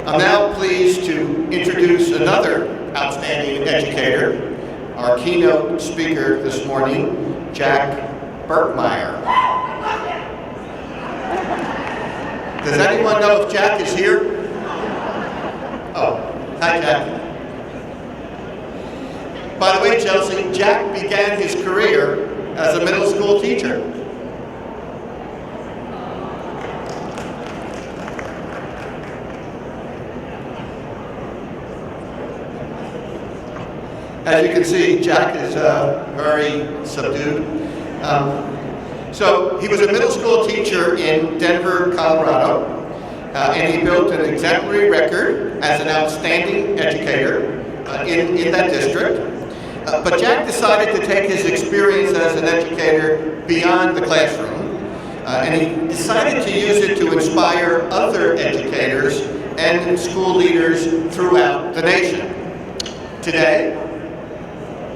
I'm now pleased to introduce another outstanding educator, our keynote speaker this morning, Jack Berckemeyer. Does anyone know if Jack is here? Oh, hi Jack. By the way, Chelsea, Jack began his career as a middle school teacher. As you can see, Jack is very subdued. So he was a middle school teacher in Denver, Colorado, and he built an exemplary record as an outstanding educator in that district. But Jack decided to take his experience as an educator beyond the classroom, and he decided to use it to inspire other educators and school leaders throughout the nation. Today,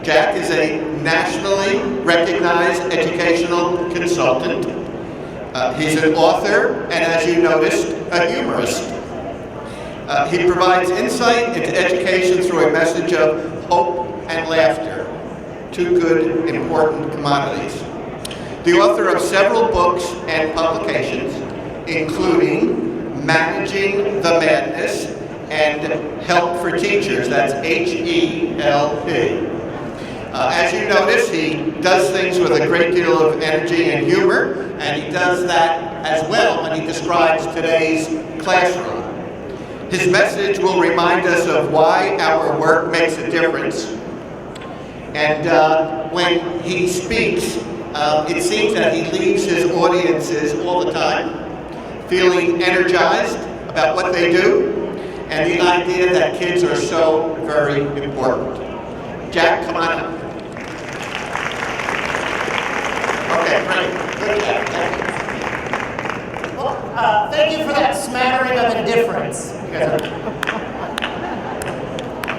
Jack is a nationally recognized educational consultant. He's an author, and as you noticed, a humorist. He provides insight into education through a message of hope and laughter, two good, important commodities. The author of several books and publications, including Managing the Madness and H.E.L.P for Teachers, that's H.E.L.P. As you notice, he does things with a great deal of energy and humor, and he does that as well when he describes today's classroom. His message will remind us of why our work makes a difference. And when he speaks, it seems that he leaves his audiences all the time feeling energized about what they do and the idea that kids are so very important. Jack, come on up. Okay, great. Good, Jack. Thank you. Well, thank you for that smattering of indifference.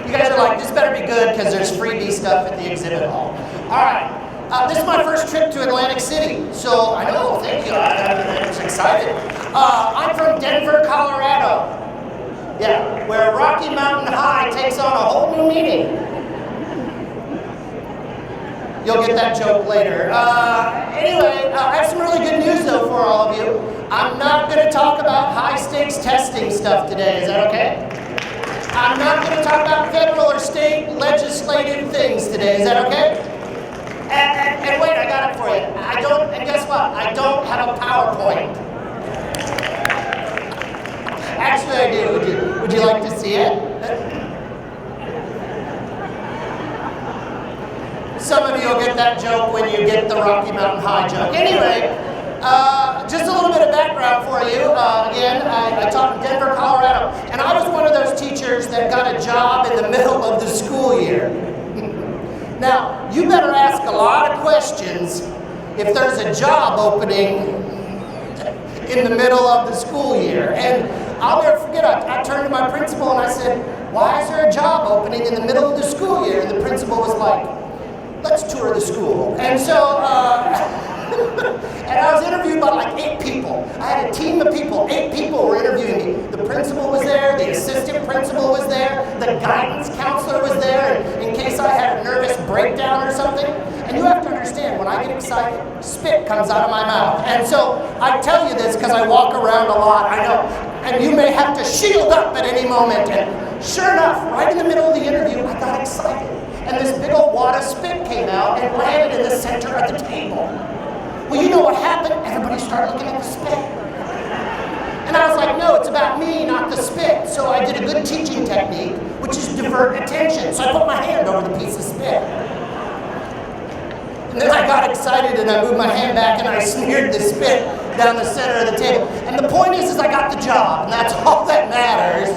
You guys are like, this better be good because there's freebie stuff at the exhibit hall. All right. This is my first trip to Atlantic City, so I know, thank you. I'm just excited. I'm from Denver, Colorado. Yeah, where Rocky Mountain High takes on a whole new meaning. You'll get that joke later. Anyway, I have some really good news though for all of you. I'm not going to talk about high-stakes testing stuff today. Is that okay? I'm not going to talk about federal or state legislative things today. Is that okay? And wait, I got it for you. And guess what? I don't have a PowerPoint. Actually, I do. Would you like to see it? Some of you will get that joke when you get the Rocky Mountain High joke. Anyway, just a little bit of background for you. Again, I taught in Denver, Colorado, and I was one of those teachers that got a job in the middle of the school year. Now, you better ask a lot of questions if there's a job opening in the middle of the school year. And I'll never forget, I turned to my principal and I said, why is there a job opening in the middle of the school year? And the principal was like, let's tour the school. And so, and I was interviewed by like 8 people. I had a team of people, 8 people were interviewing me. The principal was there, the assistant principal was there, the guidance counselor was there, in case I had a nervous breakdown or something. And you have to understand, when I get excited, spit comes out of my mouth. And so, I tell you this because I walk around a lot, I know. And you may have to shield up at any moment. And sure enough, right in the middle of the interview, I got excited. And this big old wad of spit came out and landed in the center of the table. Well, you know what happened? Everybody started looking at the spit. And I was like, no, it's about me, not the spit. So I did a good teaching technique, which is divert attention. So I put my hand over the piece of spit. And then I got excited and I moved my hand back and I smeared the spit down the center of the table. And the point is I got the job, and that's all that matters.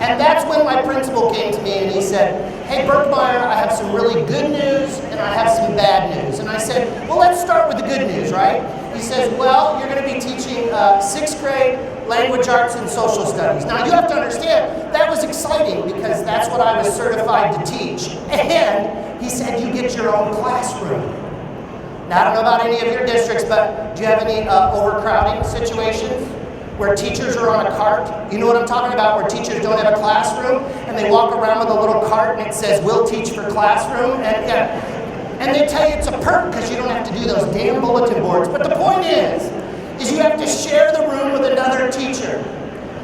And that's when my principal came to me and he said, hey Berckemeyer, I have some really good news and I have some bad news. And I said, well, let's start with the good news, right? He says, well, you're going to be teaching 6th grade language arts and social studies. Now you have to understand, that was exciting because that's what I was certified to teach. And he said, you get your own classroom. Now I don't know about any of your districts, but do you have any overcrowding situations? where teachers are on a cart. You know what I'm talking about, where teachers don't have a classroom, and they walk around with a little cart and it says, "We'll teach for classroom." And they tell you it's a perk because you don't have to do those damn bulletin boards. But the point is you have to share the room with another teacher.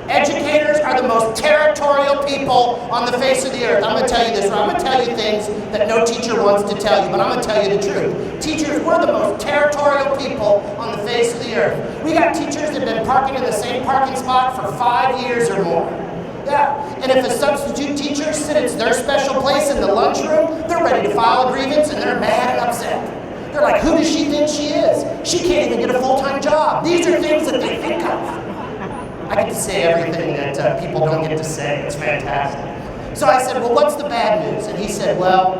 Educators are the most territorial people on the face of the earth. I'm going to tell you this, or I'm going to tell you things that no teacher wants to tell you, but I'm going to tell you the truth. Teachers, we're the most territorial people on the face of the earth. We got teachers that have been parking in the same parking spot for 5 years or more. Yeah, and if a substitute teacher sits in their special place in the lunchroom, they're ready to file a grievance and they're mad and upset. They're like, who does she think she is? She can't even get a full-time job. These are things that they think of. I get to say everything that people don't get to say. It's fantastic. So I said, well, what's the bad news? And he said, well,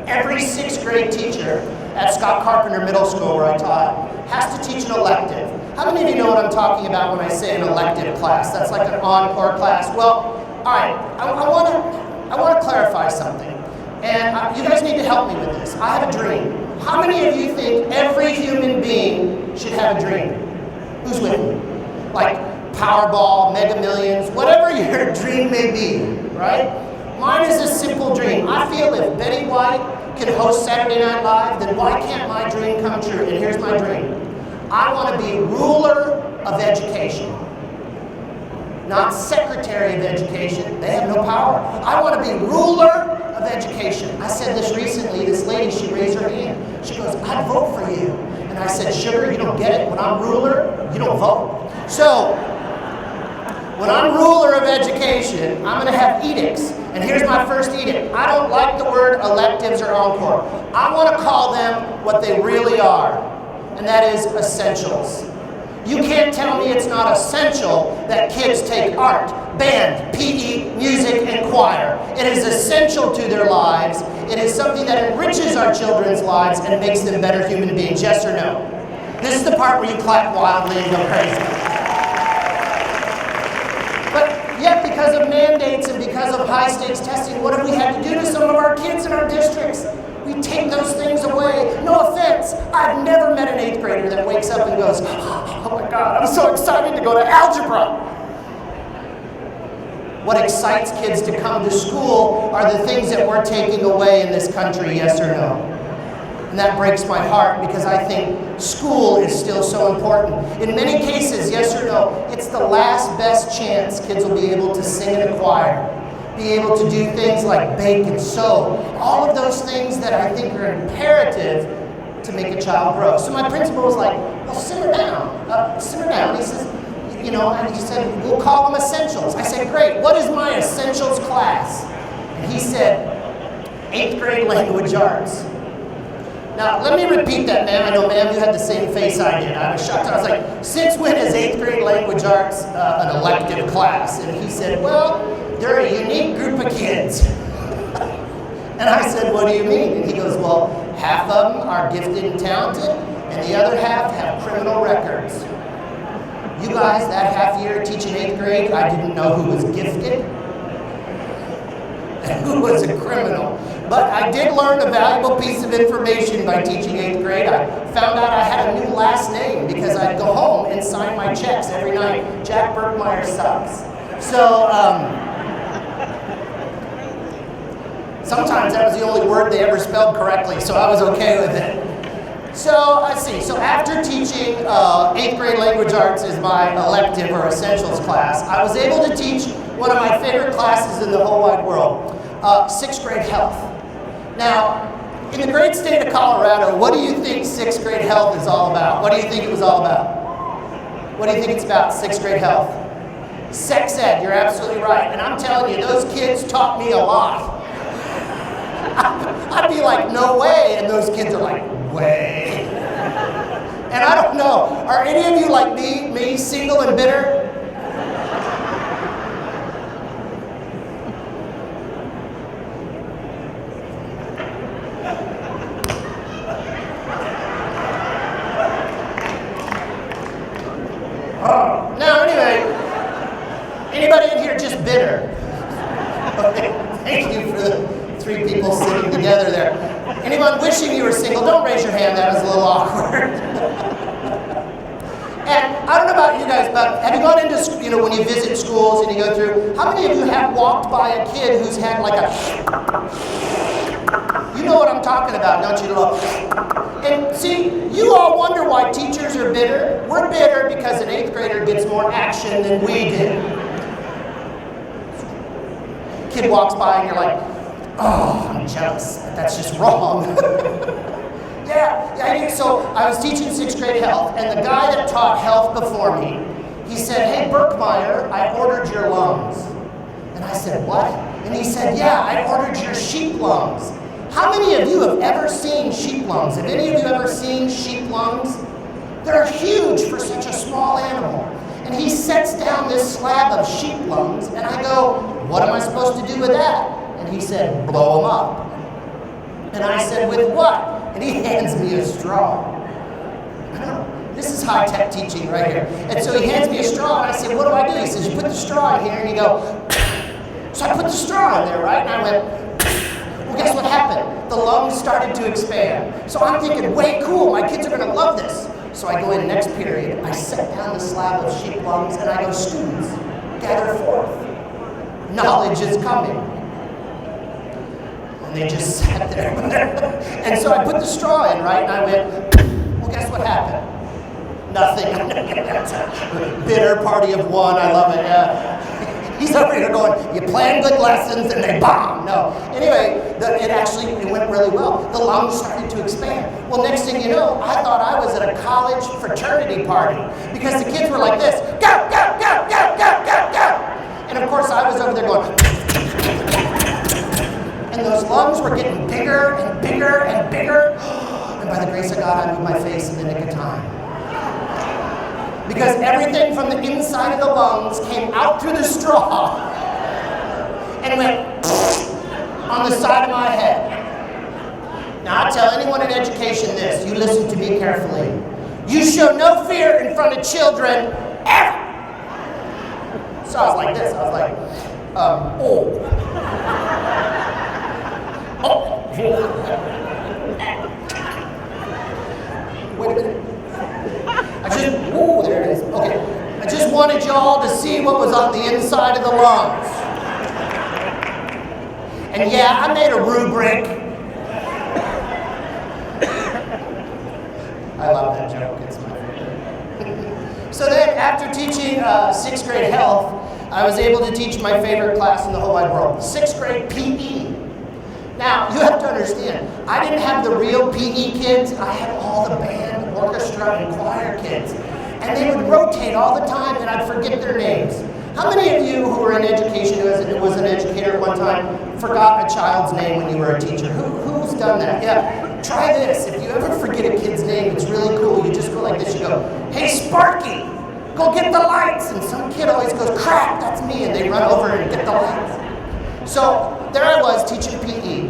every 6th grade teacher at Scott Carpenter Middle School where I taught has to teach an elective. How many of you know what I'm talking about when I say an elective class? That's like an encore class. Well, all right, I want to clarify something. And you guys need to help me with this. I have a dream. How many of you think every human being should have a dream? Who's with me? Like Powerball, Mega Millions, whatever your dream may be, right? Mine is a simple dream. I feel if Betty White can host Saturday Night Live, then why can't my dream come true? And here's my dream. I want to be ruler of education. Not secretary of education. They have no power. I want to be ruler of education. I said this recently. This lady, she raised her hand. She goes, I'd vote for you. And I said, sugar, you don't get it. When I'm ruler, you don't vote. So, when I'm ruler of education, I'm going to have edicts. And here's my first edict. I don't like the word electives or encore. I want to call them what they really are. And that is essentials. You can't tell me it's not essential that kids take art, band, PE, music, and choir. It is essential to their lives. It is something that enriches our children's lives and makes them better human beings. Yes or no? This is the part where you clap wildly and go crazy. But yet, because of mandates and because of high-stakes testing, what have we had to do to some of our kids in our districts? We take those things away. No offense, I've never met an 8th grader that wakes up and goes, oh my God, I'm so excited to go to algebra. What excites kids to come to school are the things that we're taking away in this country, yes or no? And that breaks my heart because I think school is still so important. In many cases, yes or no, it's the last best chance kids will be able to sing in a choir, be able to do things like bake and sew, all of those things that I think are imperative to make a child grow. So my principal was like, well, simmer down, simmer down. He says, you know, and he said, we'll call them essentials. I said, great, what is my essentials class? And he said, 8th grade language arts. Now, let me repeat that, ma'am. I know, ma'am, you had the same face I did. I was shocked. I was like, since when is 8th grade language arts an elective class? And he said, well, they're a unique group of kids. And I said, what do you mean? And he goes, well, half of them are gifted and talented, and the other half have criminal records. You guys, that half year teaching 8th grade, I didn't know who was gifted and who was a criminal. But I did learn a valuable piece of information by teaching 8th grade. I found out I had a new last name because I'd go home and sign my checks every night. Jack Berckemeyer sucks. So, sometimes that was the only word they ever spelled correctly, so I was okay with it. So, let's see. So after teaching 8th grade language arts as my elective or essentials class, I was able to teach one of my favorite classes in the whole wide world, 6th grade health. Now, in the great state of Colorado, what do you think 6th grade health is all about? What do you think it was all about? What do you think it's about, 6th grade health? Sex ed, you're absolutely right. And I'm telling you, those kids taught me a lot. I'd be like, no way, and those kids are like, way. And I don't know, are any of you like me, single and bitter? Now, anyway, anybody in here just bitter? Okay, thank you for the 3 people sitting together there. Anyone wishing you were single, don't raise your hand, that was a little awkward. And I don't know about you guys, but have you gone into, when you visit schools and you go through, how many of you have walked by a kid who's had like a, you know what I'm talking about, don't you? And see, you all wonder why teachers are bitter. We're bitter because an 8th grader gets more action than we did. Kid walks by and you're like, oh, I'm jealous. That's just wrong. Yeah, so I was teaching 6th grade health, and the guy that taught health before me, he said, hey, Berckemeyer, I ordered your lungs. And I said, what? And he said, yeah, I ordered your sheep lungs. How many of you have ever seen sheep lungs? Have any of you ever seen sheep lungs? They're huge for such a small animal. And he sets down this slab of sheep lungs, and I go, what am I supposed to do with that? And he said, blow them up. And I said, with what? And he hands me a straw. I don't know. This is high-tech teaching right here. And so he hands me a straw, and I said, what do I do? He says, you put the straw in here, and you go, so I put the straw in there, right? And I went, well, guess what happened? The lungs started to expand. So I'm thinking, way cool, my kids are going to love this. So I go in next period, I set down the slab of sheep lungs, and I go, students, gather forth. Knowledge is coming. And they just sat there. And so I put the straw in, right? And I went, well, guess what happened? Nothing. Bitter party of one, I love it. He's over here going, you plan good lessons and they bomb. No. Anyway, it went really well. The lungs started to expand. Well, next thing you know, I thought I was at a college fraternity party because the kids were like this, go, go, go, go, go, go, go. And of course I was over there going, and those lungs were getting bigger and bigger and bigger. And by the grace of God, I moved my face in the nick of time. Because everything from the inside of the lungs came out through the straw and went on the side of my head. Now I tell anyone in education this, you listen to me carefully. You show no fear in front of children ever. So I was like this, I was like, oh. Wait a minute. There it is. Okay. I just wanted y'all to see what was on the inside of the lungs. And yeah, I made a rubric. I love that joke. It's my favorite. So then, after teaching 6th grade health, I was able to teach my favorite class in the whole wide world, 6th grade PE. Now, you have to understand, I didn't have the real PE kids. I had all the band, orchestra, and choir kids. And they would rotate all the time, and I'd forget their names. How many of you who were in education, who was an educator at one time, forgot a child's name when you were a teacher? Who's done that? Yeah. Try this. If you ever forget a kid's name, it's really cool. You just go like this. You go, hey, Sparky, go get the lights. And some kid always goes, crap, that's me. And they run over and get the lights. So there I was teaching PE.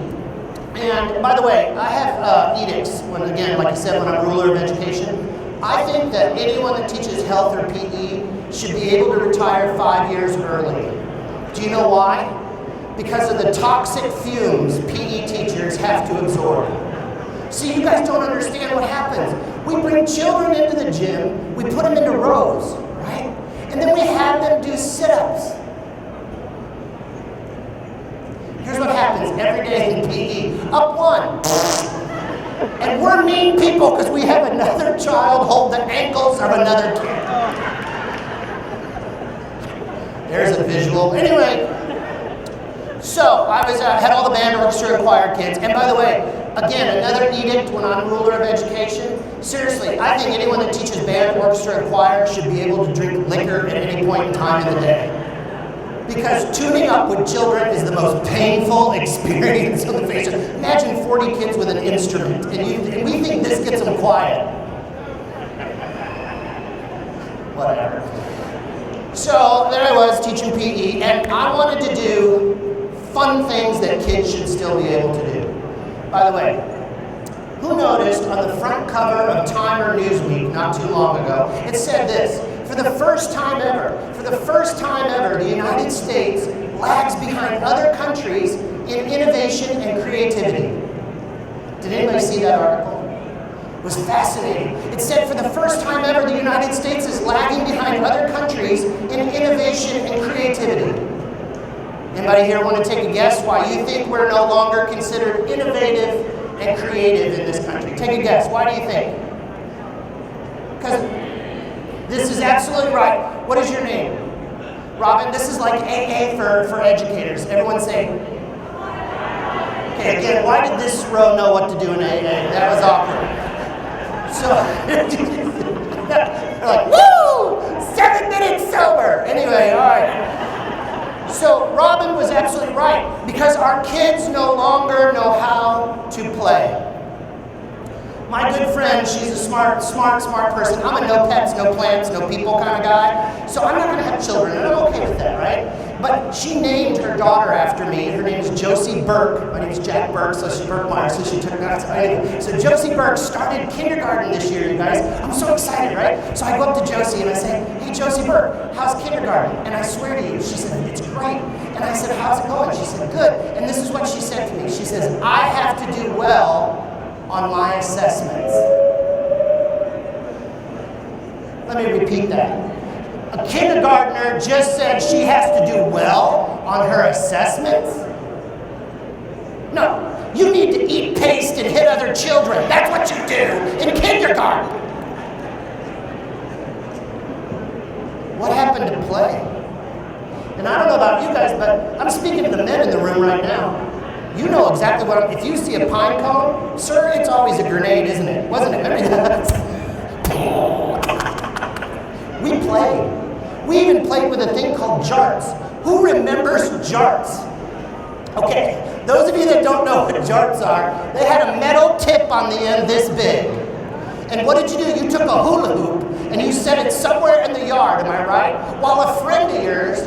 And by the way, I have edicts, again, like I said, when I'm ruler of education. I think that anyone that teaches health or PE should be able to retire 5 years early. Do you know why? Because of the toxic fumes PE teachers have to absorb. See, you guys don't understand what happens. We bring children into the gym, we put them into rows, right? And then we have them do sit-ups. Here's what happens every day in PE. Up one. And we're mean people because we have another child hold the ankles of another kid. There's a visual. Anyway, so I had all the band, orchestra, and choir kids. And by the way, again, another edict when I'm ruler of education. Seriously, I think anyone that teaches band, orchestra, and choir should be able to drink liquor at any point in time in the day. Because tuning up with children is the most painful experience on the face. Imagine 40 kids with an instrument, and we think this gets them quiet. Whatever. So there I was teaching PE, and I wanted to do fun things that kids should still be able to do. By the way, who noticed on the front cover of Time or Newsweek not too long ago, it said this: for the first time ever, the United States lags behind other countries in innovation and creativity. Did anybody see that article? was fascinating. It said for the first time ever, the United States is lagging behind other countries in innovation and creativity. Anybody here want to take a guess why you think we're no longer considered innovative and creative in this country? Take a guess. Why do you think? Because this is absolutely right. What is your name? Robin, this is like AA for educators. Everyone say. Okay, again, why did this row know what to do in AA? That was awkward. So, they're like, woo! 7 minutes sober! Anyway, all right. So, Robin was absolutely right, because our kids no longer know how to play. My good friend, she's a smart person. I'm a no pets, no plants, no people kind of guy. So I'm not going to have children, and I'm okay with that, right? But she named her daughter after me. Her name is Josie Burke. My name is Jack Burke, so she's Berckemeyer, so she took that. Anyway, so Josie Burke started kindergarten this year, you guys. I'm so excited, right? So I go up to Josie and I say, hey, Josie Burke, how's kindergarten? And I swear to you, she said, it's great. And I said, how's it going? She said, good. And this is what she said to me. She says, I have to do well on my assessments. Let me repeat that. A kindergartner just said she has to do well on her assessments? No, you need to eat paste and hit other children. That's what you do in kindergarten. What happened to play? And I don't know about you guys, but I'm speaking to the men in the room right now. You know exactly what if you see a pine cone, sir, it's always a grenade, isn't it? Wasn't it? Remember that? We played. We even played with a thing called jarts. Who remembers jarts? Okay, those of you that don't know what jarts are, they had a metal tip on the end this big. And what did you do? You took a hula hoop and you set it somewhere in the yard, am I right? While a friend of yours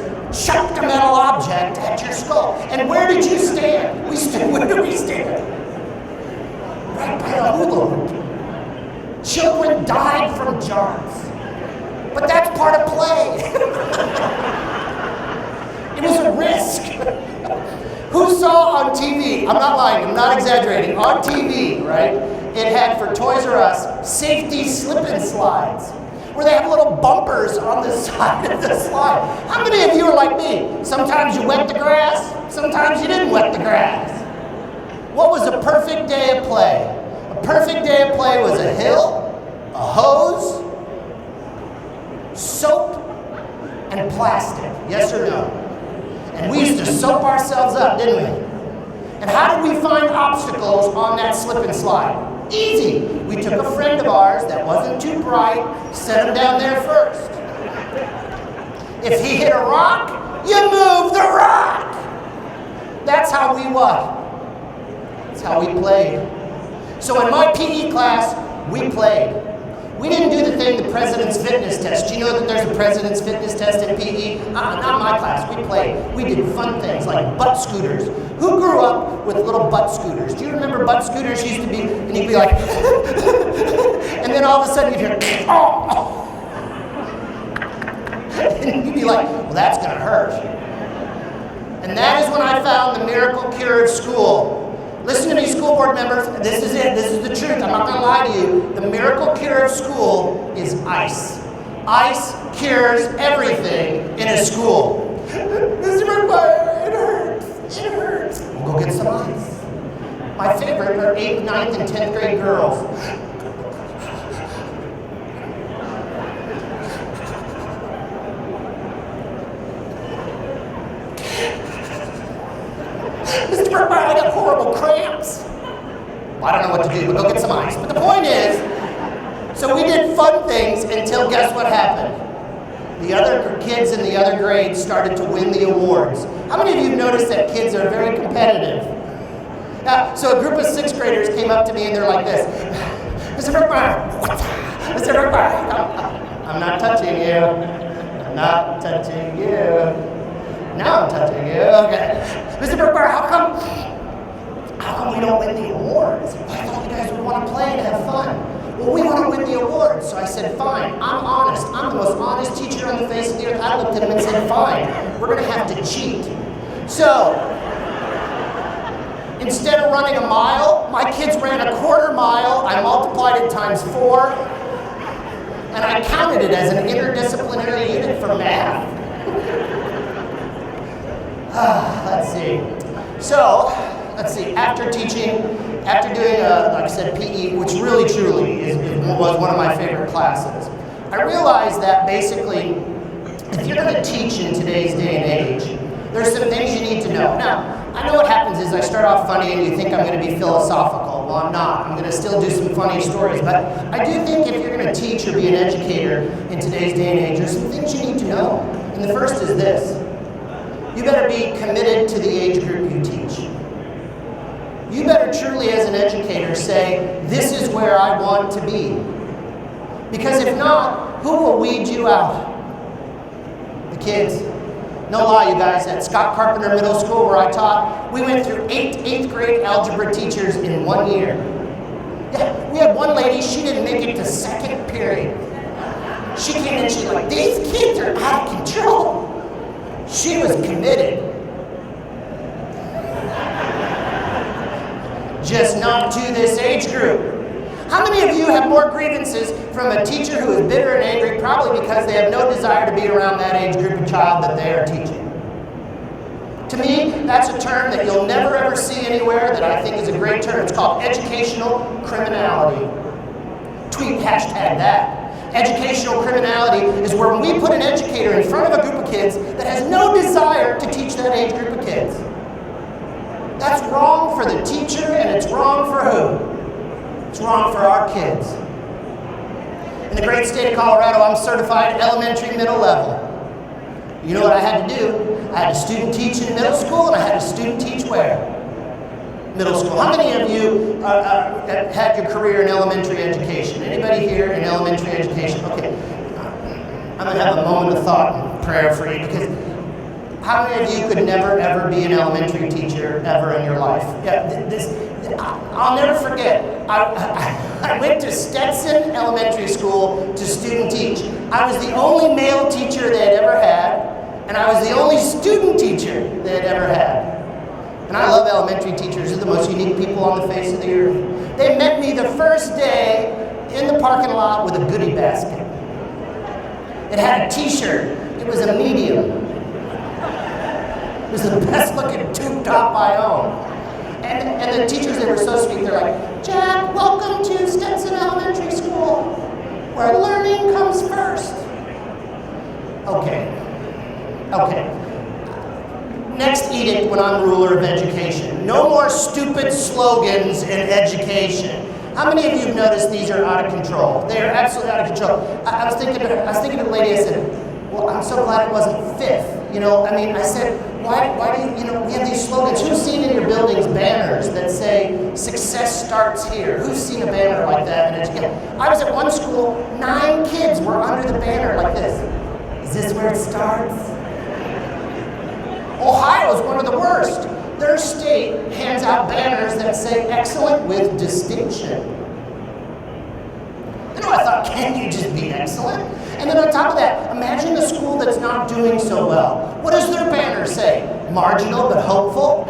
chucked a metal object at your skull. And where did you stand? Where did we stand? Right by the hula hoop. Children died from jarts. But that's part of play. It was a risk. Who saw on TV, I'm not lying, I'm not exaggerating, on TV, right? It had for Toys R Us, safety slip-and slides, where they have little bumpers on the side of the slide. How many of you are like me? Sometimes you wet the grass, sometimes you didn't wet the grass. What was a perfect day of play? A perfect day of play was a hill, a hose, soap, and plastic. Yes or no? And we used to soap ourselves up, didn't we? And how did we find obstacles on that slip and slide? Easy. We took a friend of ours that wasn't too bright, set him down there first. If he hit a rock, you move the rock. That's how we what? That's how we played. So in my PE class, we played. We didn't do the thing, the President's Fitness Test. Do you know that there's a President's Fitness Test in PE? Not my class. We played. We did fun things like butt scooters. Who grew up with little butt scooters? Do you remember butt scooters used to be, and you'd be like, and then all of a sudden you'd hear, oh! And you'd be like, well, that's going to hurt. And that is when I found the miracle cure of school. Listen to me, school board members. This is it. This is the truth. I'm not going to lie to you. The miracle cure of school is ice. Ice cures everything in a school. Mr. Berckemeyer, it hurts. It hurts. We'll go get some ice. My favorite are 8th, 9th, and 10th grade girls. Mr. Berckemeyer, I got horrible cramps. Well, I don't know what to do, but go get some ice. But the point is, so we did fun things until guess what happened? The other kids in the other grades started to win the awards. How many of you have noticed that kids are very competitive? So a group of 6th graders came up to me and they're like this. Mr. Berckemeyer, Mr. Berckemeyer, I'm not touching you. I'm not touching you. Now I'm touching you. Okay. Mr. Berckemeyer, how come we don't win the awards? I thought you guys would want to play and have fun. Well, we want to win the awards. So I said, fine, I'm honest. I'm the most honest teacher on the face of the earth. I looked at him and said, fine, we're going to have to cheat. So Instead of running a mile, my kids ran a quarter mile. I multiplied it times 4, and I counted it as an interdisciplinary unit for math. Let's see. So, let's see, after teaching, after doing, like I said, PE, which really truly was one of my favorite classes, I realized that basically, if you're going to teach in today's day and age, there's some things you need to know. Now, I know what happens is I start off funny and you think I'm going to be philosophical. Well, I'm not. I'm going to still do some funny stories. But I do think if you're going to teach or be an educator in today's day and age, there's some things you need to know. And the first is this. You better be committed to the age group you teach. You better truly, as an educator, say, this is where I want to be. Because if not, who will weed you out? The kids. No lie, you guys, at Scott Carpenter Middle School where I taught, we went through 8th grade algebra teachers in 1 year. Yeah, we had one lady, she didn't make it to 2nd period. She came in, she's like, these kids are out of control. She was committed. Just not to this age group. How many of you have more grievances from a teacher who is bitter and angry, probably because they have no desire to be around that age group of child that they are teaching? To me, that's a term that you'll never ever see anywhere that I think is a great term. It's called educational criminality. Tweet hashtag that. Educational criminality is where we put an educator in front of a group of kids that has no desire to teach that age group of kids. That's wrong for the teacher, and it's wrong for who? It's wrong for our kids. In the great state of Colorado, I'm certified elementary, middle level. You know what I had to do? I had a student teach in middle school, and I had a student teach where? Middle school. How many of you had your career in elementary education? Anybody here in elementary education? Okay. I'm going to have a moment of thought and prayer for you, because how many of you could never, ever be an elementary teacher ever in your life? Yeah, I'll never forget. I went to Destin Elementary School to student teach. I was the only male teacher they had ever had, and I was the only student teacher they had ever had. And I love elementary teachers. They're the most unique people on the face of the earth. They met me the first day in the parking lot with a goodie basket. It had a t-shirt. It was a medium. It was the best looking tube top I owned. And the teachers, they were so sweet. They're like, Jack, welcome to Stetson Elementary School, where learning comes first. Okay. Next edict when I'm ruler of education. No more stupid slogans in education. How many of you have noticed these are out of control? They are absolutely out of control. I was thinking of the lady, I said, well, I'm so glad it wasn't fifth. I said, why do you, we have these slogans. Who's seen in your buildings banners that say, success starts here? Who's seen a banner like that in education? I was at one school, 9 kids were under the banner like this. Is this where it starts? Ohio is one of the worst. Their state hands out banners that say excellent with distinction. I thought, can you just be excellent? And then on top of that, imagine a school that's not doing so well. What does their banner say? Marginal but hopeful?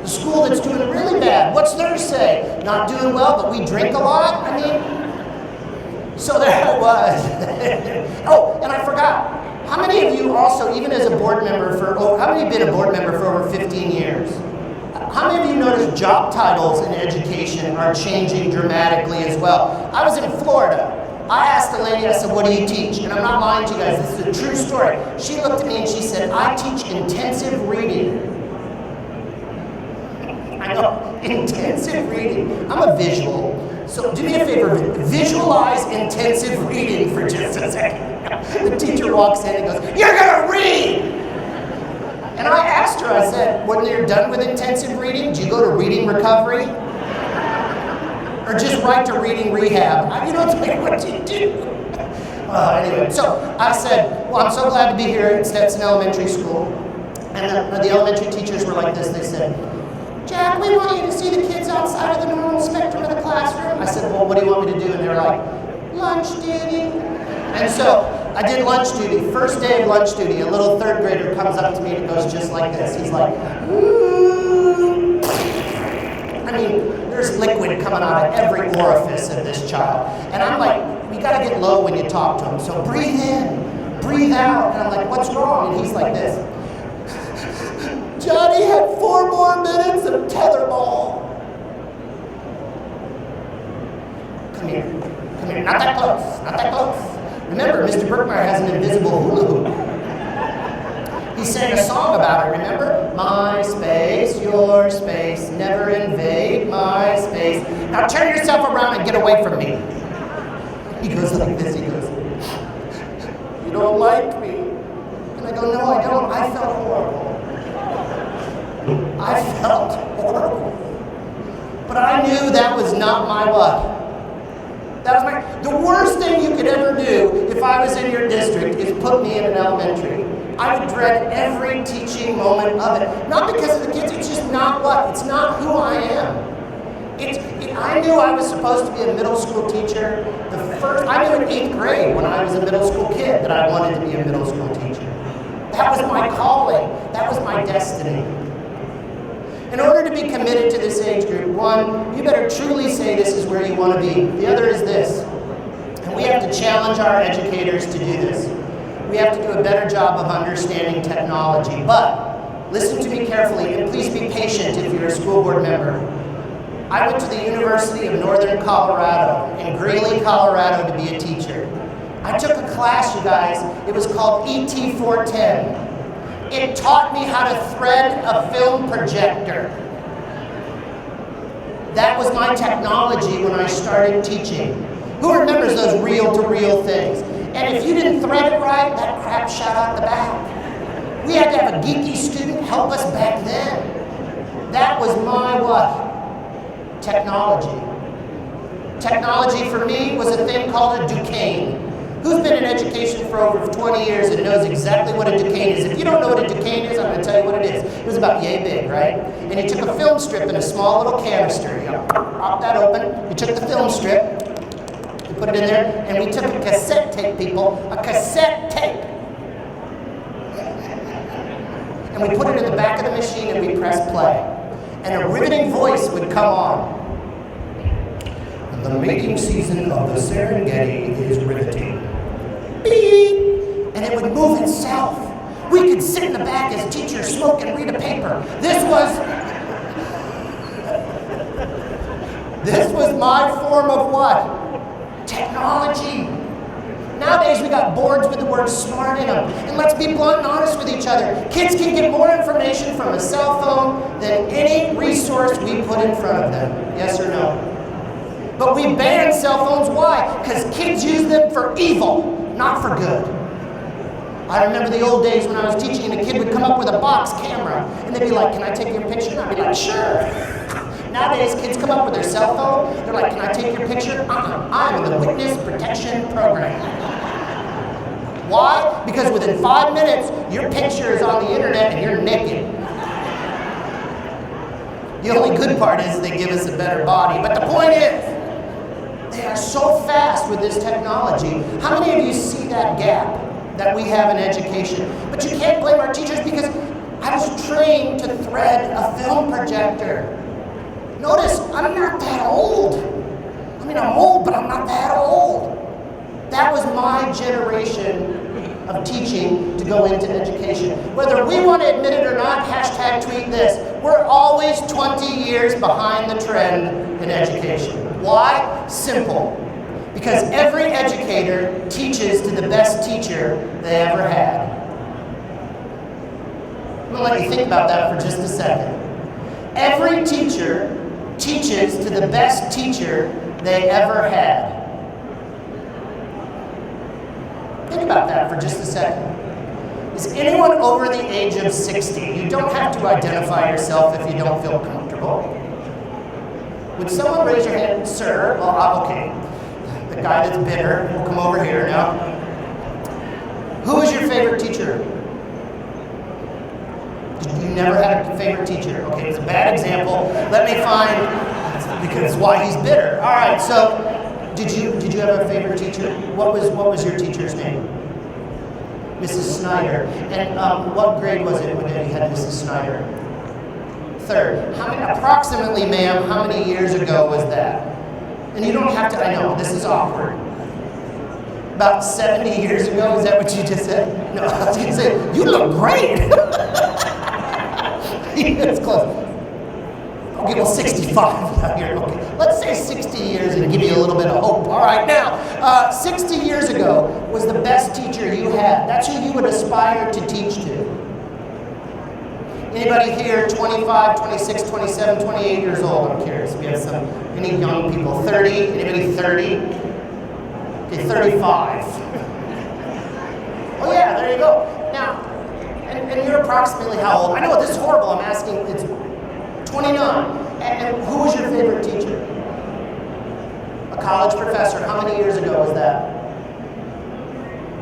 The school that's doing really bad, what's theirs say? Not doing well, but we drink a lot? So there I was. Oh, and I forgot. How many of you also, even as a board member how many have been a board member for over 15 years? How many of you notice job titles in education are changing dramatically as well? I was in Florida. I asked the lady, I said, what do you teach? And I'm not lying to you guys, this is a true story. She looked at me and she said, I teach intensive reading. I know, intensive reading. I'm a visual. So do me a favor, visualize intensive reading for just a second. The teacher walks in and goes, you're gonna read! And I asked her, I said, when you're done with intensive reading, do you go to reading recovery? Or just right to reading rehab? It's like, what do you do? Anyway, so I said, well, I'm so glad to be here at Stetson Elementary School. And the elementary teachers were like this. They said, Jack, we want you to see the kids outside of the normal spectrum of the classroom. I said, well, what do you want me to do? And they were like, lunch duty. And so I did lunch duty. First day of lunch duty, a little third grader comes up to me and goes just like this. He's like, "Ooh." I mean, there's liquid coming out of every orifice of this child. And I'm like, you gotta get low when you talk to him. So breathe in, breathe out. And I'm like, what's wrong? And he's like this. Johnny had 4 more minutes of tetherball. Come here, not that close, not that close. Remember, Mr. Berckemeyer has an invisible hula hoop. He sang a song about it, remember? My space, your space, never invade my space. Now turn yourself around and get away from me. He goes like this, he goes, you don't like me. And I go, no, I don't. I felt horrible. I felt horrible. But I knew that was not my what? That was the worst thing you could ever do if I was in your district is put me in an elementary. I would dread every teaching moment of it. Not because of the kids, it's just not what? It's not who I am. I knew I was supposed to be a middle school teacher. I knew in 8th grade when I was a middle school kid that I wanted to be a middle school teacher. That was my calling. That was my destiny. In order to be committed to this age group, one, you better truly say this is where you want to be. The other is this. And we have to challenge our educators to do this. We have to do a better job of understanding technology. But listen to me carefully, and please be patient if you're a school board member. I went to the University of Northern Colorado in Greeley, Colorado to be a teacher. I took a class, you guys. It was called ET 410. It taught me how to thread a film projector. That was my technology when I started teaching. Who remembers those reel-to-reel things? And if you didn't thread it right, that crap shot out the back. We had to have a geeky student help us back then. That was my what? Technology. Technology for me was a thing called a Duquesne. Who's been in education for over 20 years and knows exactly what a Duquesne is? If you don't know what a Duquesne is, I'm going to tell you what it is. It was about yay big, right? And you took a film strip in a small little canister. You pop that open. You took the film strip. You put it in there. And we took a cassette tape, people. A cassette tape. And we put it in the back of the machine and we pressed play. And a riveting voice would come on. The mating season of the Serengeti is riveting. Beep! And it would move itself. We could sit in the back as teachers, smoke and read a paper. This was my form of what? Technology. Nowadays we got boards with the word smart in them. And let's be blunt and honest with each other. Kids can get more information from a cell phone than any resource we put in front of them. Yes or no? But we ban cell phones, why? Because kids use them for evil, not for good. I remember the old days when I was teaching and a kid would come up with a box camera and they'd be like, can I take your picture? And I'd be like, sure. Nowadays kids come up with their cell phone, they're like, can I take your picture? I'm in the witness protection program. Why? Because within 5 minutes, your picture is on the internet and you're naked. The only good part is they give us a better body. But the point is, they are so fast with this technology. How many of you see that gap that we have in education? But you can't blame our teachers because I was trained to thread a film projector. Notice, I'm not that old. I mean, I'm old, but I'm not that old. That was my generation of teaching to go into education. Whether we want to admit it or not, hashtag tweet this. We're always 20 years behind the trend in education. Why? Simple. Because every educator teaches to the best teacher they ever had. I'm going to let you think about that for just a second. Every teacher teaches to the best teacher they ever had. Think about that for just a second. Is anyone over the age of 60? You don't have to identify yourself if you don't feel comfortable. Would someone raise your hand? Sir? Well, okay. The guy that's bitter will come over here now. Who was your favorite teacher? You never had a favorite teacher. Okay, it's a bad example. Let me find, because why he's bitter. All right, so did you have a favorite teacher? What was your teacher's name? Mrs. Snyder. And what grade was it when Eddie had Mrs. Snyder? Third. Approximately, ma'am, how many years ago was that? And you don't have to, I know, this is awkward. About 70 years ago, is that what you just said? No, I was going to say, you look great. It's close. Okay, well, 65 out here. Okay. Let's say 60 years and give you a little bit of hope. All right, now, 60 years ago was the best teacher you had. That's who you would aspire to teach to. Anybody here 25, 26, 27, 28 years old? I'm curious. We have any young people? 30? Anybody 30? Okay, 35. Oh yeah, there you go. Now, and you're approximately how old? I know this is horrible. I'm asking, it's 29. And who was your favorite teacher? A college professor. How many years ago was that?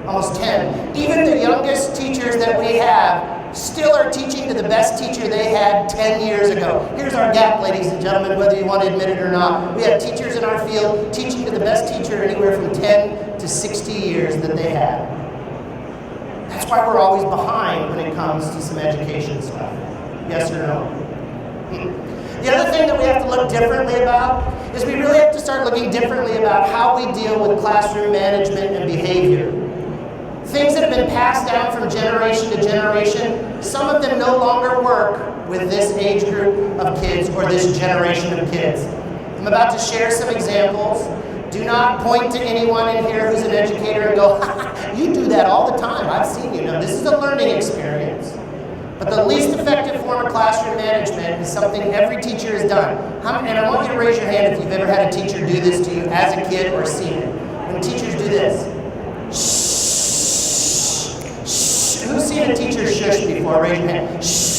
Almost 10. Even the youngest teachers that we have still are teaching to the best teacher they had 10 years ago. Here's our gap, ladies and gentlemen, whether you want to admit it or not. We have teachers in our field teaching to the best teacher anywhere from 10 to 60 years that they had. That's why we're always behind when it comes to some education stuff. Yes or no? The other thing that we have to look differently about is we really have to start looking differently about how we deal with classroom management and behavior. Things that have been passed down from generation to generation, some of them no longer work with this age group of kids or this generation of kids. I'm about to share some examples. Do not point to anyone in here who's an educator and go, you do that all the time. I've seen you. No, this is a learning experience. But the least effective form of classroom management is something every teacher has done. And I want you to raise your hand if you've ever had a teacher do this to you as a kid or seen it. When teachers do this. Shh. Who's seen a teacher shush before? Raise your hand. Shh.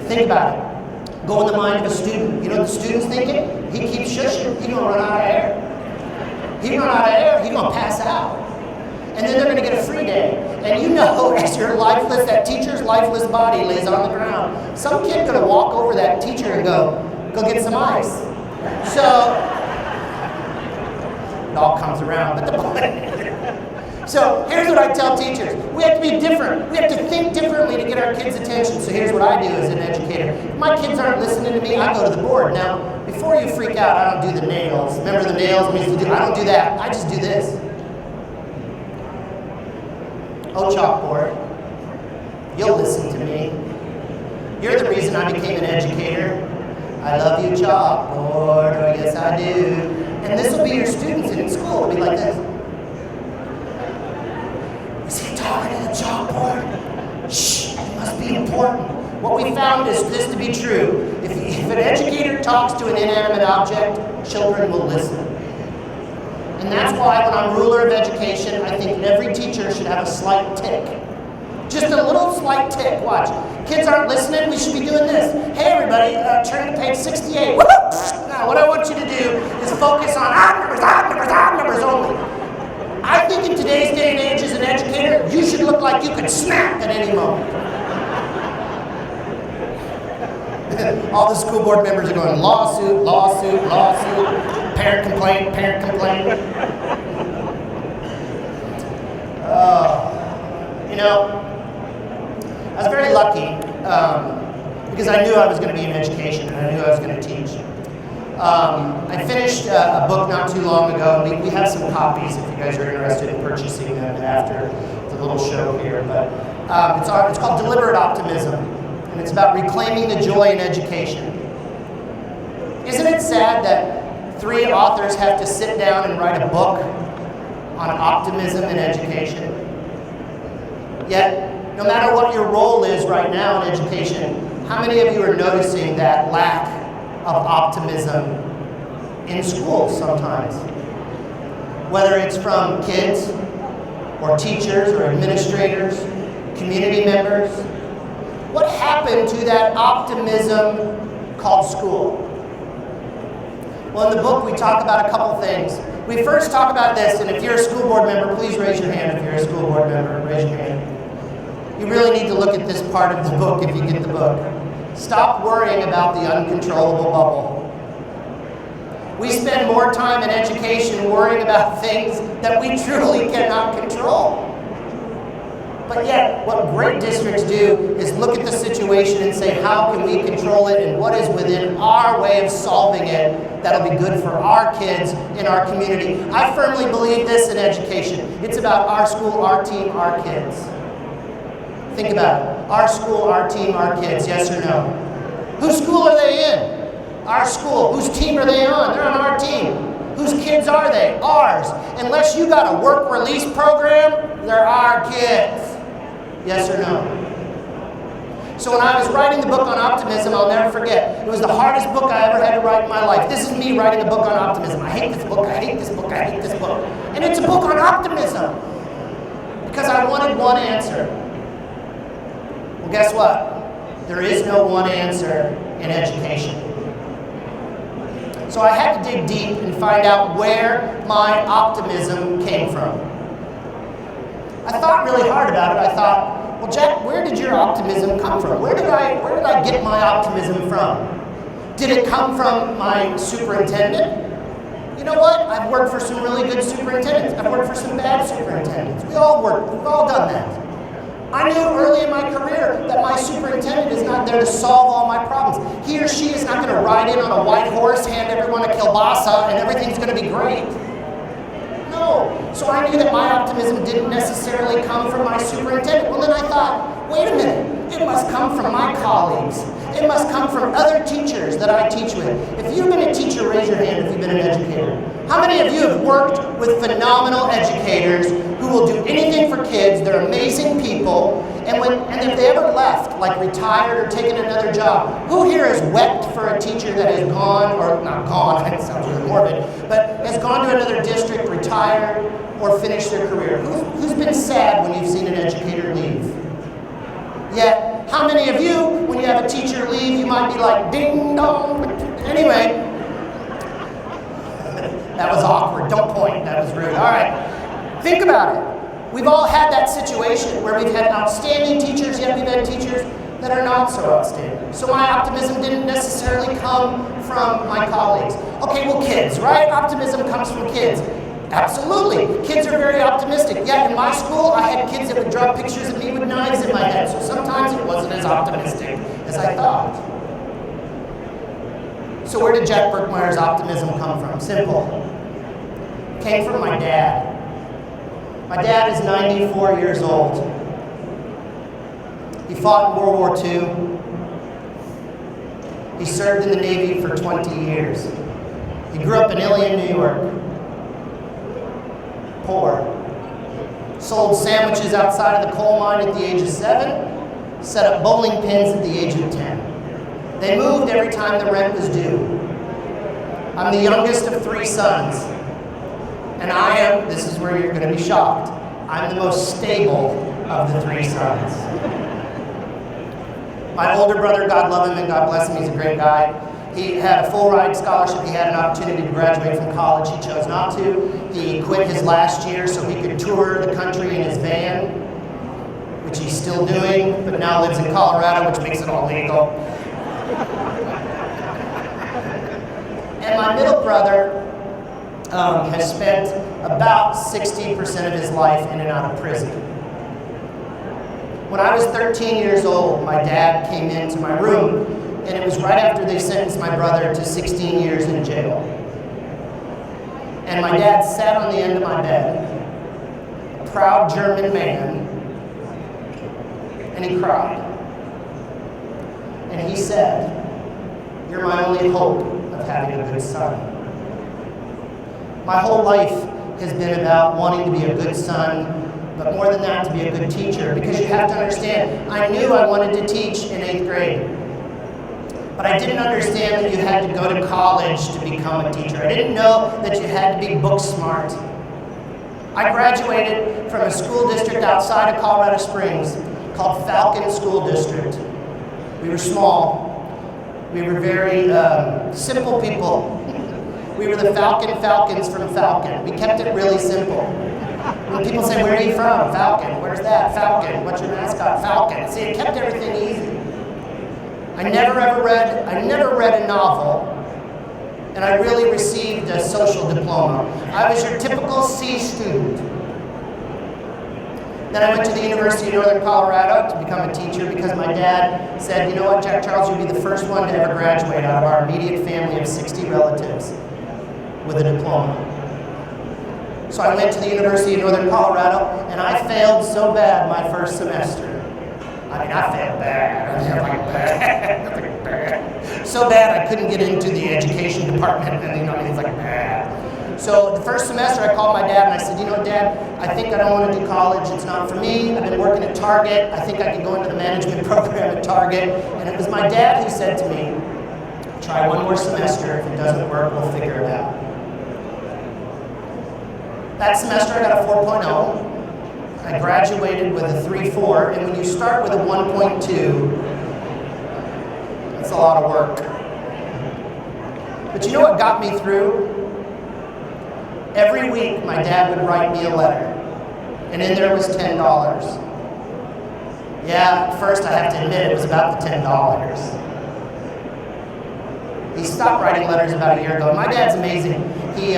Think about it. Go in the mind of a student. You know what the student's thinking? He keeps shushing. He's going to run out of air. He's going to run out of air. He's going to pass out. And then they're going to get a free day. And you know, as your lifeless, that teacher's lifeless body lays on the ground, some kid going to walk over that teacher and go get some ice. So, it all comes around, but the point. So, here's what I tell teachers. We have to be different. We have to think differently to get our kids' attention. So here's what I do as an educator. If my kids aren't listening to me, I go to the board. Now, before you freak out, I don't do the nails. Remember the nails we used to do? I don't do that. I just do this. Oh, chalkboard, you'll listen to me. You're the reason I became an educator. I love you, chalkboard. Oh, yes, I do. And this will be your students in school. It'll be like this. Is he talking to the chalkboard? Shh, it must be important. What we found is this to be true. If an educator talks to an inanimate object, children will listen. And that's why when I'm ruler of education, I think every teacher should have a slight tick. Just a little slight tick. Watch. Kids aren't listening, we should be doing this. Hey everybody, turn to page 68. Woo! Now what I want you to do is focus on odd numbers only. I think in today's day and age as an educator, you should look like you could snap at any moment. All the school board members are going, lawsuit, lawsuit, lawsuit, parent complaint, parent complaint. You know, I was very lucky because I knew I was going to be in education and I knew I was going to teach. I finished a book not too long ago. We have some copies if you guys are interested in purchasing them after the little show here. But it's called Deliberate Optimism, and it's about reclaiming the joy in education. Isn't it sad that 3 authors have to sit down and write a book on optimism in education? Yet, no matter what your role is right now in education, how many of you are noticing that lack of optimism in schools sometimes? Whether it's from kids, or teachers, or administrators, community members. What happened to that optimism called school? Well, in the book we talk about a couple things. We first talk about this, and if you're a school board member, please raise your hand. If you're a school board member, raise your hand. You really need to look at this part of the book if you get the book. Stop worrying about the uncontrollable bubble. We spend more time in education worrying about things that we truly cannot control. But yet, what great districts do is look at the situation and say, how can we control it, and what is within our way of solving it that'll be good for our kids in our community. I firmly believe this in education. It's about our school, our team, our kids. Think about it. Our school, our team, our kids, yes or no? Whose school are they in? Our school. Whose team are they on? They're on our team. Whose kids are they? Ours. Unless you got a work release program, they're our kids. Yes or no? So when I was writing the book on optimism, I'll never forget, it was the hardest book I ever had to write in my life. This is me writing a book on optimism. I hate this book, I hate this book, I hate this book. And it's a book on optimism. Because I wanted one answer. Well, guess what? There is no one answer in education. So I had to dig deep and find out where my optimism came from. I thought really hard about it. I thought, well, Jack, where did your optimism come from? Where did I get my optimism from? Did it come from my superintendent? You know what? I've worked for some really good superintendents. I've worked for some bad superintendents. We've all done that. I knew early in my career that my superintendent is not there to solve all my problems. He or she is not going to ride in on a white horse, hand everyone a kielbasa, and everything's going to be great. No. So I knew that my optimism didn't necessarily come from my superintendent. Well, then I thought, wait a minute. It must come from my colleagues. It must come from other teachers that I teach with. If you've been a teacher, raise your hand if you've been an educator. How many of you have worked with phenomenal educators who will do anything for kids? They're amazing people. And if they ever left, like retired or taken another job, who here has wept for a teacher that has gone, or not gone, that sounds really morbid, but has gone to another district, retired, or finished their career? Who's been sad when you've seen an educator leave? Yet, how many of you, when you have a teacher leave, you might be like, ding dong. Anyway, that was awkward. Don't point. That was rude. All right. Think about it. We've all had that situation where we've had outstanding teachers, yet we've had teachers that are not so outstanding. So my optimism didn't necessarily come from my colleagues. Okay, well, kids, right? Optimism comes from kids. Absolutely. Kids are very optimistic. Yeah, in my school, I had kids that would draw pictures of me with knives in my head, so sometimes it wasn't as optimistic as I thought. So where did Jack Berckemeyer's optimism come from? Simple. It came from my dad. My dad is 94 years old. He fought in World War II. He served in the Navy for 20 years. He grew up in Ilion, New York. Poor. Sold sandwiches outside of the coal mine at the age of 7. Set up bowling pins at the age of 10. They moved every time the rent was due. I'm the youngest of 3 sons. And I am, this is where you're going to be shocked, I'm the most stable of the 3 sons. My older brother, God love him and God bless him, he's a great guy. He had a full ride scholarship. He had an opportunity to graduate from college. He chose not to. He quit his last year so he could tour the country in his van, which he's still doing, but now lives in Colorado, which makes it all legal. And my middle brother has spent about 60% of his life in and out of prison. When I was 13 years old, my dad came into my room, and it was right after they sentenced my brother to 16 years in jail. And my dad sat on the end of my bed, a proud German man, and he cried. And he said, "You're my only hope of having a good son." My whole life has been about wanting to be a good son, but more than that, to be a good teacher. Because you have to understand, I knew I wanted to teach in 8th grade. But I didn't understand that you had to go to college to become a teacher. I didn't know that you had to be book smart. I graduated from a school district outside of Colorado Springs called Falcon School District. We were small. We were very simple people. We were the Falcons from Falcon. We kept it really simple. When people say, "Where are you from?" Falcon. Where's that? Falcon. What's your mascot? Falcon. See, it kept everything easy. I never read a novel and I really received a social diploma. I was your typical C student. Then I went to the University of Northern Colorado to become a teacher because my dad said, you know what, Jack Charles, you'll be the first one to ever graduate out of our immediate family of 60 relatives with a diploma. So I went to the University of Northern Colorado, and I failed so bad my first semester. I mean, I failed bad. Bad. So bad I couldn't get into the education department, and it's like bad. So the first semester I called my dad and I said, you know, Dad, I think I don't want to do college. It's not for me. I've been working at Target. I think I can go into the management program at Target. And it was my dad who said to me, try one more semester. If it doesn't work, we'll figure it out. That semester I got a 4.0. I graduated with a 3.4. And when you start with a 1.2, that's a lot of work. But you know what got me through? Every week, my dad would write me a letter, and in there was $10. Yeah, at first I have to admit it was about the $10. He stopped writing letters about a year ago. My dad's amazing. He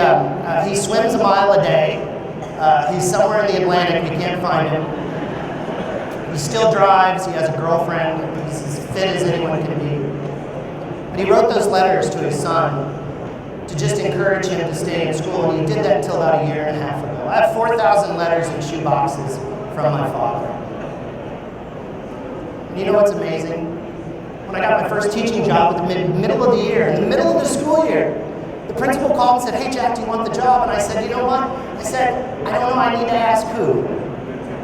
swims a mile a day. He's somewhere in the Atlantic. We can't find him. He still drives. He has a girlfriend. He's as fit as anyone can be. But he wrote those letters to his son to just encourage him to stay in school, and he did that until about a year and a half ago. I have 4,000 letters in shoe boxes from my father. And you know what's amazing? When I got my first teaching job in the middle of the year, in the middle of the school year, the principal called and said, hey Jack, do you want the job? And I said, you know what? I said, I don't know, I need to ask who? I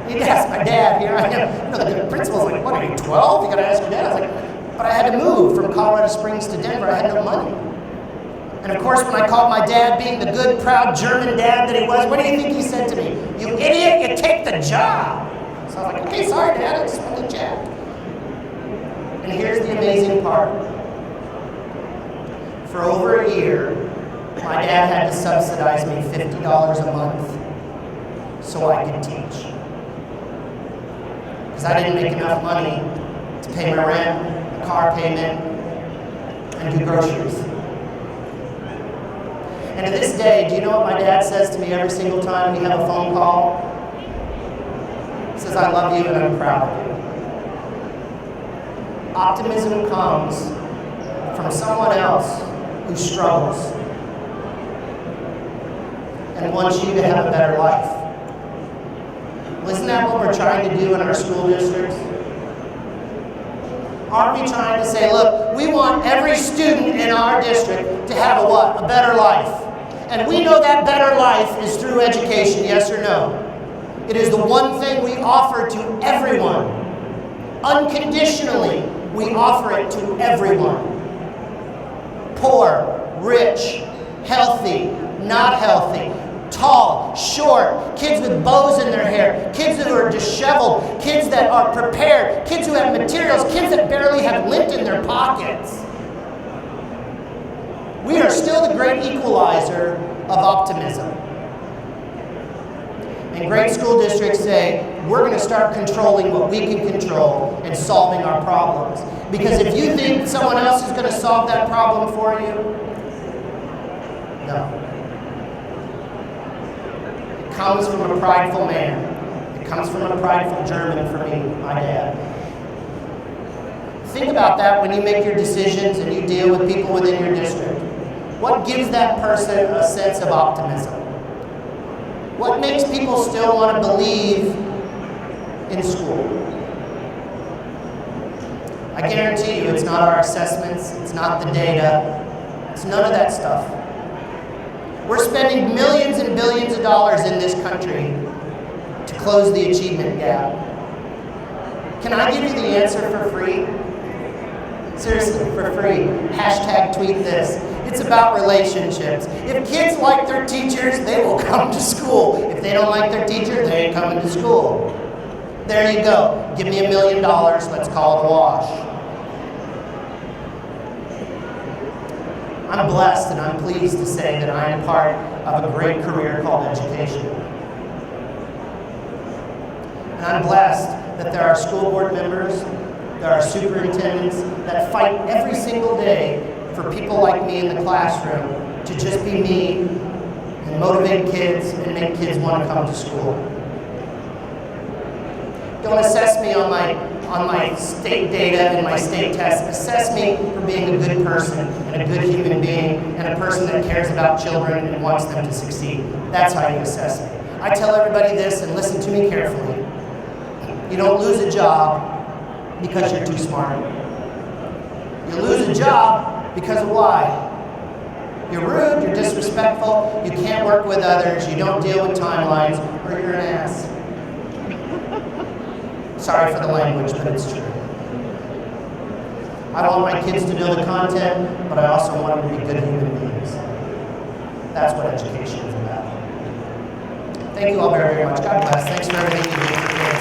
need to ask my dad. Here I am. You know, the principal's like, what are you, 12? You gotta ask your dad. I was like, but I had to move from Colorado Springs to Denver. I had no money. And of course, when I called my dad, being the good, proud German dad that he was, what do you think he said to me? You idiot, you take the job. So I was like, okay, sorry, Dad, I just wanted to check. And here's the amazing part. For over a year, my dad had to subsidize me $50 a month so I could teach. Because I didn't make enough money to pay my rent, car payment, and do groceries. And to this day, do you know what my dad says to me every single time we have a phone call? He says, I love you and I'm proud of you. Optimism comes from someone else who struggles and wants you to have a better life. Well, isn't that what we're trying to do in our school districts? Aren't we trying to say, look, we want every student in our district to have a what? A better life. And we know that better life is through education, yes or no? It is the one thing we offer to everyone. Unconditionally, we offer it to everyone. Poor, rich, healthy, not healthy, tall, short, kids with bows in their hair, kids who are disheveled, kids that are prepared, kids who have materials, kids that barely have lint in their pockets. We are still the great equalizer of optimism. And great school districts say, we're going to start controlling what we can control and solving our problems. Because if you think someone else is going to solve that problem for you, no. It comes from a prideful man. It comes from a prideful German for me, my dad. Think about that when you make your decisions and you deal with people within your district. What gives that person a sense of optimism? What makes people still want to believe in school? I guarantee you it's not our assessments, it's not the data, it's none of that stuff. We're spending millions and billions of dollars in this country to close the achievement gap. Can I give you the answer for free? Seriously, for free. Hashtag tweet this. It's about relationships. If kids like their teachers, they will come to school. If they don't like their teacher, they ain't coming to school. There you go. Give me $1 million. Let's call it a wash. I'm blessed and I'm pleased to say that I am part of a great career called education. And I'm blessed that there are school board members, there are superintendents that fight every single day for people like me in the classroom to just be me and motivate kids and make kids want to come to school. Don't assess me on my state data and my state tests. Assess me for being a good person and a good human being and a person that cares about children and wants them to succeed. That's how you assess me. I tell everybody this, and listen to me carefully. You don't lose a job because you're too smart. You lose a job because of why? You're rude, you're disrespectful, you can't work with others, you don't deal with timelines, or you're an ass. Sorry for the language, but it's true. I want my kids to know the content, but I also want them to be good human beings. That's what education is about. Thank you all very, very much. God bless. Thanks for everything you do.